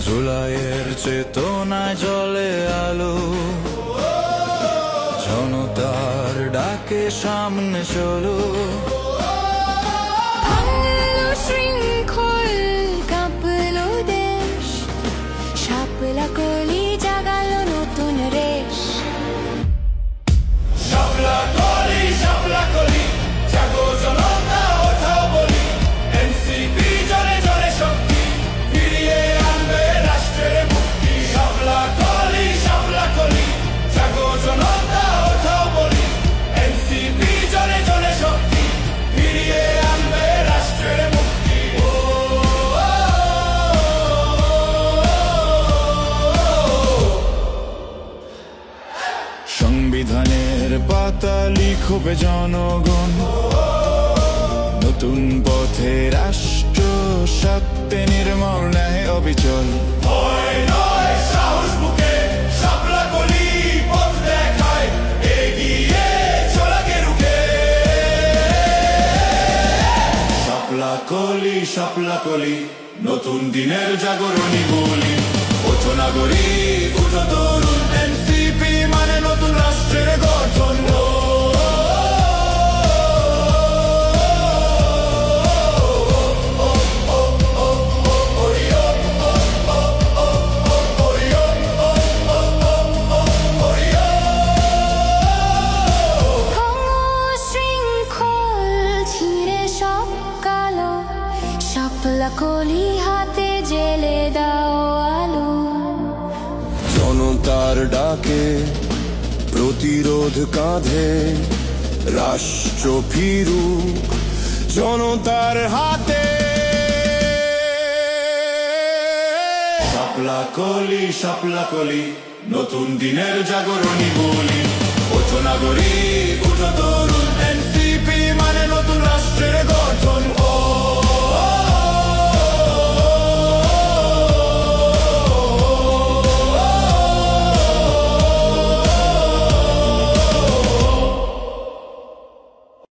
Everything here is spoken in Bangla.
জুলাইয়ের চেতনায় জলে আলো, জনতার ডাকে সামনে চলো। ভাঙলো শৃঙ্খল, কাঁপলো দেশ, শাপলা কলি জাগালো নতুন রেশ। শাপলা কলি জাগো জনতা, ওঠাও বলি, এনসিপি জনে জনে শক্তি ফিরিয়ে আনবে রাষ্ট্রের মুক্তি। শাপলা কলি জাগো জনতা, ওঠাও বলি, এনসিপি জনে জনে শক্তি ফিরিয়ে আনবে রাষ্ট্রের মুক্তি। সংবিধানের পাতা লিখবে জনগণ, নতুন পথে রাষ্ট্র সত্যে নির্মল ন্যায় অবিচল। ভয় নয়, সাহস বুকে শাপলা কলি পথ দেখায়, এগিয়ে চলাকে রুখে। শাপলা কলি নতুন দিনের জাগরণী বলি, ওঠো নাগরিক উঠো তরুণ, এনসিপি মানে নতুন রাষ্ট্রের গঠন। শাপলা কলি হাতে জেলে দাও আলো। জনতার ডাকে প্রতিরোধ কাঁধে, রাষ্ট্র ফিরুক জনতার হাতে। শাপলা কলি নতুন দিনের জাগরণী বলি, ওঠো নাগরিক উঠো তরুণ, এনসিপি মানে নতুন রাষ্ট্রের গঠন।